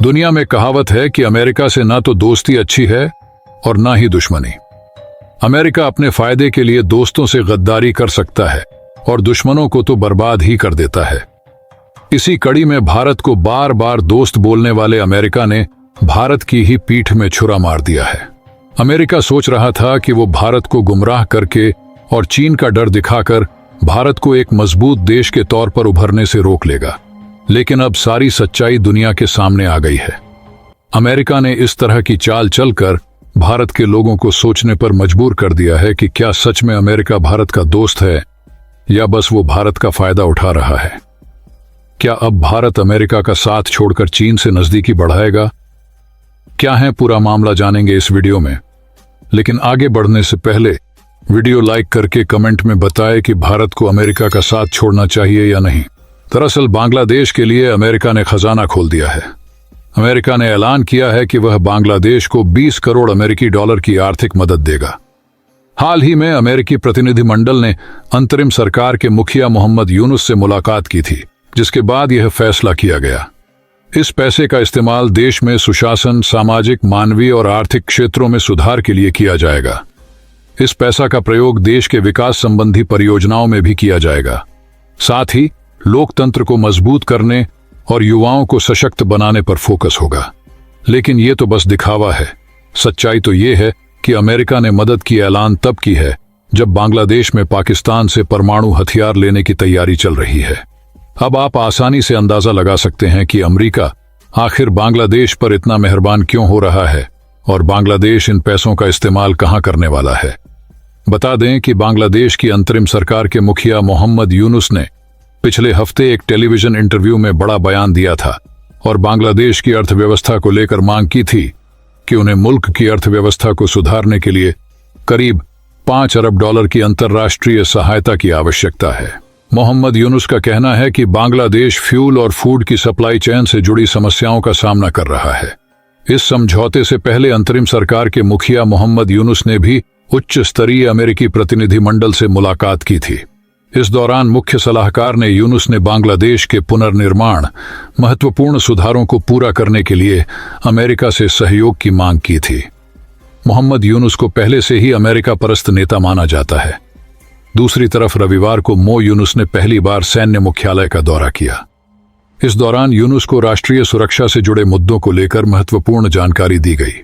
दुनिया में कहावत है कि अमेरिका से ना तो दोस्ती अच्छी है और ना ही दुश्मनी। अमेरिका अपने फायदे के लिए दोस्तों से गद्दारी कर सकता है और दुश्मनों को तो बर्बाद ही कर देता है। इसी कड़ी में भारत को बार बार दोस्त बोलने वाले अमेरिका ने भारत की ही पीठ में छुरा मार दिया है। अमेरिका सोच रहा था कि वो भारत को गुमराह करके और चीन का डर दिखाकर भारत को एक मजबूत देश के तौर पर उभरने से रोक लेगा, लेकिन अब सारी सच्चाई दुनिया के सामने आ गई है। अमेरिका ने इस तरह की चाल चलकर भारत के लोगों को सोचने पर मजबूर कर दिया है कि क्या सच में अमेरिका भारत का दोस्त है या बस वो भारत का फायदा उठा रहा है। क्या अब भारत अमेरिका का साथ छोड़कर चीन से नजदीकी बढ़ाएगा? क्या है पूरा मामला जानेंगे इस वीडियो में, लेकिन आगे बढ़ने से पहले वीडियो लाइक करके कमेंट में बताएं कि भारत को अमेरिका का साथ छोड़ना चाहिए या नहीं। दरअसल बांग्लादेश के लिए अमेरिका ने खजाना खोल दिया है। अमेरिका ने ऐलान किया है कि वह बांग्लादेश को 20 करोड़ अमेरिकी डॉलर की आर्थिक मदद देगा। हाल ही में अमेरिकी प्रतिनिधिमंडल ने अंतरिम सरकार के मुखिया मोहम्मद यूनुस से मुलाकात की थी, जिसके बाद यह फैसला किया गया। इस पैसे का इस्तेमाल देश में सुशासन, सामाजिक, मानवीय और आर्थिक क्षेत्रों में सुधार के लिए किया जाएगा। इस पैसा का प्रयोग देश के विकास संबंधी परियोजनाओं में भी किया जाएगा। साथ ही लोकतंत्र को मजबूत करने और युवाओं को सशक्त बनाने पर फोकस होगा। लेकिन ये तो बस दिखावा है। सच्चाई तो ये है कि अमेरिका ने मदद की ऐलान तब की है जब बांग्लादेश में पाकिस्तान से परमाणु हथियार लेने की तैयारी चल रही है। अब आप आसानी से अंदाजा लगा सकते हैं कि अमेरिका आखिर बांग्लादेश पर इतना मेहरबान क्यों हो रहा है और बांग्लादेश इन पैसों का इस्तेमाल कहां करने वाला है। बता दें कि बांग्लादेश की अंतरिम सरकार के मुखिया मोहम्मद यूनुस ने पिछले हफ्ते एक टेलीविजन इंटरव्यू में बड़ा बयान दिया था और बांग्लादेश की अर्थव्यवस्था को लेकर मांग की थी कि उन्हें मुल्क की अर्थव्यवस्था को सुधारने के लिए करीब 5 अरब डॉलर की अंतर्राष्ट्रीय सहायता की आवश्यकता है। मोहम्मद यूनुस का कहना है कि बांग्लादेश फ्यूल और फूड की सप्लाई चेन से जुड़ी समस्याओं का सामना कर रहा है। इस समझौते से पहले अंतरिम सरकार के मुखिया मोहम्मद यूनुस ने भी उच्च स्तरीय अमेरिकी प्रतिनिधिमंडल से मुलाकात की थी। इस दौरान मुख्य सलाहकार ने यूनुस ने बांग्लादेश के पुनर्निर्माण, महत्वपूर्ण सुधारों को पूरा करने के लिए अमेरिका से सहयोग की मांग की थी। मोहम्मद यूनुस को पहले से ही अमेरिका परस्त नेता माना जाता है। दूसरी तरफ रविवार को मो यूनुस ने पहली बार सैन्य मुख्यालय का दौरा किया। इस दौरान यूनुस को राष्ट्रीय सुरक्षा से जुड़े मुद्दों को लेकर महत्वपूर्ण जानकारी दी गई।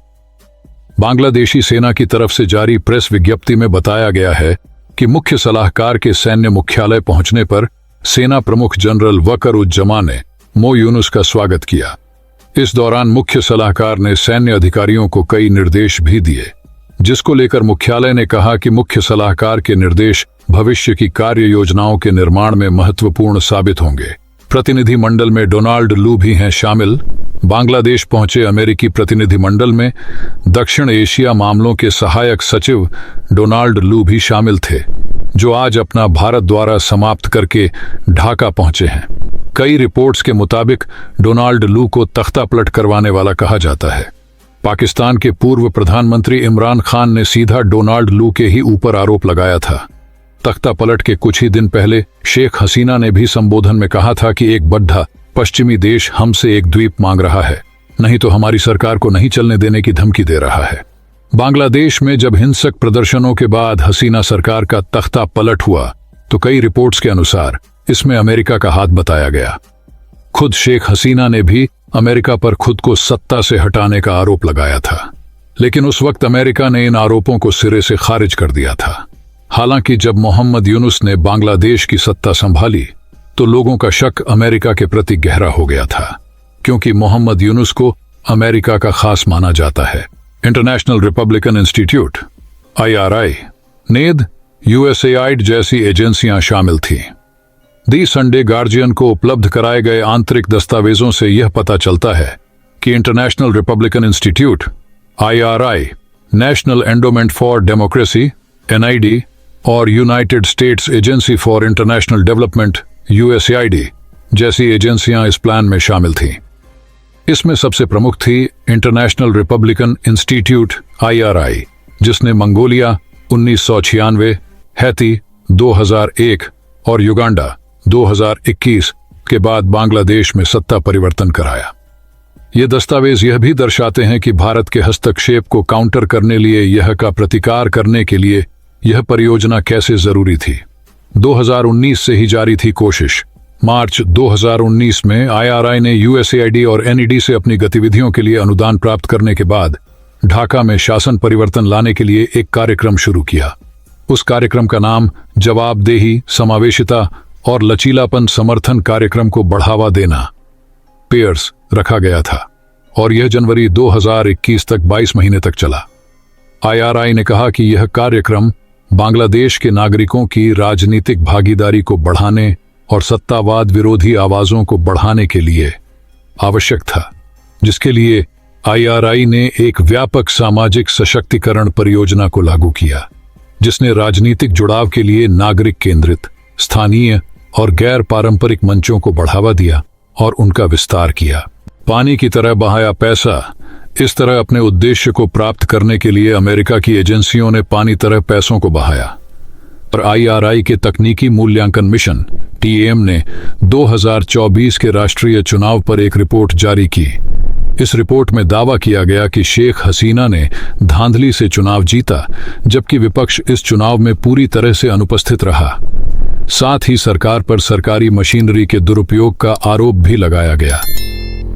बांग्लादेशी सेना की तरफ से जारी प्रेस विज्ञप्ति में बताया गया है कि मुख्य सलाहकार के सैन्य मुख्यालय पहुंचने पर सेना प्रमुख जनरल वकरुज्जमा ने मो यूनुस का स्वागत किया। इस दौरान मुख्य सलाहकार ने सैन्य अधिकारियों को कई निर्देश भी दिए, जिसको लेकर मुख्यालय ने कहा कि मुख्य सलाहकार के निर्देश भविष्य की कार्य योजनाओं के निर्माण में महत्वपूर्ण साबित होंगे। प्रतिनिधिमंडल में डोनाल्ड लू भी हैं शामिल। बांग्लादेश पहुंचे अमेरिकी प्रतिनिधिमंडल में दक्षिण एशिया मामलों के सहायक सचिव डोनाल्ड लू भी शामिल थे, जो आज अपना भारत द्वारा समाप्त करके ढाका पहुंचे हैं। कई रिपोर्ट्स के मुताबिक डोनाल्ड लू को तख्ता पलट करवाने वाला कहा जाता है। पाकिस्तान के पूर्व प्रधानमंत्री इमरान खान ने सीधा डोनाल्ड लू के ही ऊपर आरोप लगाया था। तख्ता पलट के कुछ ही दिन पहले शेख हसीना ने भी संबोधन में कहा था कि एक बड्ढा पश्चिमी देश हमसे एक द्वीप मांग रहा है, नहीं तो हमारी सरकार को नहीं चलने देने की धमकी दे रहा है। बांग्लादेश में जब हिंसक प्रदर्शनों के बाद हसीना सरकार का तख्ता पलट हुआ तो कई रिपोर्ट्स के अनुसार इसमें अमेरिका का हाथ बताया गया। खुद शेख हसीना ने भी अमेरिका पर खुद को सत्ता से हटाने का आरोप लगाया था, लेकिन उस वक्त अमेरिका ने इन आरोपों को सिरे से खारिज कर दिया था। हालांकि जब मोहम्मद यूनुस ने बांग्लादेश की सत्ता संभाली तो लोगों का शक अमेरिका के प्रति गहरा हो गया था, क्योंकि मोहम्मद यूनुस को अमेरिका का खास माना जाता है। International Republican institute IRI, नेद, USAID जैसी एजेंसियां शामिल थीं। दी संडे गार्जियन को उपलब्ध कराए गए आंतरिक दस्तावेजों से यह पता चलता है कि international Republican institute IRI, national endowment for democracy NID और United states agency for international development USAID जैसी एजेंसियां इस प्लान में शामिल थीं। इसमें सबसे प्रमुख थी इंटरनेशनल रिपब्लिकन इंस्टीट्यूट IRI, जिसने मंगोलिया 1996, हैती 2001 और युगांडा 2021 के बाद बांग्लादेश में सत्ता परिवर्तन कराया। ये दस्तावेज यह भी दर्शाते हैं कि भारत के हस्तक्षेप को काउंटर करने लिए यह का प्रतिकार करने के लिए यह परियोजना कैसे जरूरी थी। 2019 से ही जारी थी कोशिश। मार्च 2019 में IRI ने USAID और NED से अपनी गतिविधियों के लिए अनुदान प्राप्त करने के बाद ढाका में शासन परिवर्तन लाने के लिए एक कार्यक्रम शुरू किया। उस कार्यक्रम का नाम जवाबदेही, समावेशिता और लचीलापन समर्थन कार्यक्रम को बढ़ावा देना पेयर्स रखा गया था और यह जनवरी 2021 तक 22 महीने तक चला। IRI ने कहा कि यह कार्यक्रम बांग्लादेश के नागरिकों की राजनीतिक भागीदारी को बढ़ाने और सत्तावाद विरोधी आवाजों को बढ़ाने के लिए आवश्यक था, जिसके लिए IRI ने एक व्यापक सामाजिक सशक्तिकरण परियोजना को लागू किया, जिसने राजनीतिक जुड़ाव के लिए नागरिक केंद्रित, स्थानीय और गैर पारंपरिक मंचों को बढ़ावा दिया और उनका विस्तार किया। पानी की तरह बहाया पैसा। इस तरह अपने उद्देश्य को प्राप्त करने के लिए अमेरिका की एजेंसियों ने पानी तरह पैसों को बहाया और IRI के तकनीकी मूल्यांकन मिशन TAM ने 2024 के राष्ट्रीय चुनाव पर एक रिपोर्ट जारी की। इस रिपोर्ट में दावा किया गया कि शेख हसीना ने धांधली से चुनाव जीता, जबकि विपक्ष इस चुनाव में पूरी तरह से अनुपस्थित रहा। साथ ही सरकार पर सरकारी मशीनरी के दुरुपयोग का आरोप भी लगाया गया।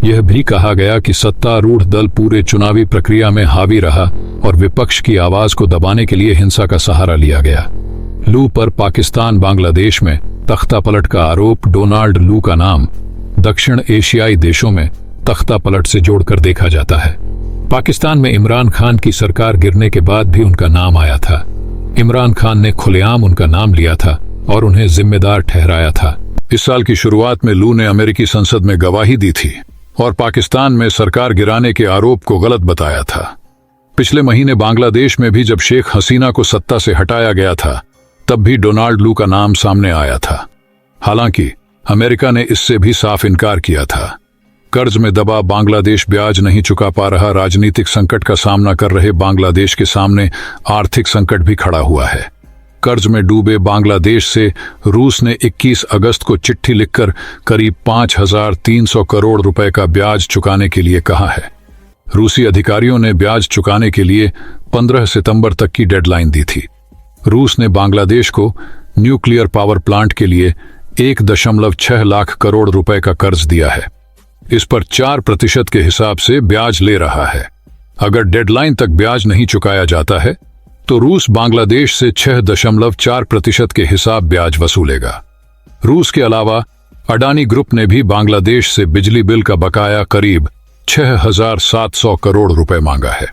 यह भी कहा गया कि सत्तारूढ़ दल पूरे चुनावी प्रक्रिया में हावी रहा और विपक्ष की आवाज को दबाने के लिए हिंसा का सहारा लिया गया। लू पर पाकिस्तान बांग्लादेश में तख्तापलट का आरोप। डोनाल्ड लू का नाम दक्षिण एशियाई देशों में तख्तापलट से जोड़कर देखा जाता है। पाकिस्तान में इमरान खान की सरकार गिरने के बाद भी उनका नाम आया था। इमरान खान ने खुलेआम उनका नाम लिया था और उन्हें जिम्मेदार ठहराया था। इस साल की शुरुआत में लू ने अमेरिकी संसद में गवाही दी थी और पाकिस्तान में सरकार गिराने के आरोप को गलत बताया था। पिछले महीने बांग्लादेश में भी जब शेख हसीना को सत्ता से हटाया गया था, तब भी डोनाल्ड लू का नाम सामने आया था। हालांकि अमेरिका ने इससे भी साफ इनकार किया था। कर्ज में दबा बांग्लादेश ब्याज नहीं चुका पा रहा। राजनीतिक संकट का सामना कर रहे बांग्लादेश के सामने आर्थिक संकट भी खड़ा हुआ है। कर्ज में डूबे बांग्लादेश से रूस ने 21 अगस्त को चिट्ठी लिखकर करीब 5,300 करोड़ रुपए का ब्याज चुकाने के लिए कहा है। रूसी अधिकारियों ने ब्याज चुकाने के लिए 15 सितंबर तक की डेडलाइन दी थी। रूस ने बांग्लादेश को न्यूक्लियर पावर प्लांट के लिए 1.6 लाख करोड़ रुपए का कर्ज दिया है। इस पर 4% के हिसाब से ब्याज ले रहा है। अगर डेडलाइन तक ब्याज नहीं चुकाया जाता है तो रूस बांग्लादेश से 6.4% के हिसाब ब्याज वसूलेगा। रूस के अलावा अडानी ग्रुप ने भी बांग्लादेश से बिजली बिल का बकाया करीब 6,700 करोड़ रुपए मांगा है।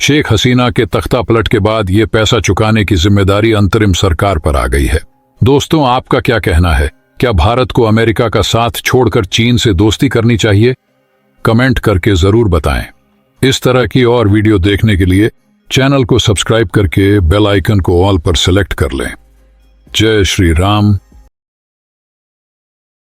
शेख हसीना के तख्तापलट के बाद ये पैसा चुकाने की जिम्मेदारी अंतरिम सरकार पर आ गई है। दोस्तों, आपका क्या कहना है? क्या भारत को अमेरिका का साथ छोड़कर चीन से दोस्ती करनी चाहिए? कमेंट करके जरूर बताएं। इस तरह की और वीडियो देखने के लिए चैनल को सब्सक्राइब करके बेल आइकन को ऑल पर सेलेक्ट कर लें। जय श्री राम।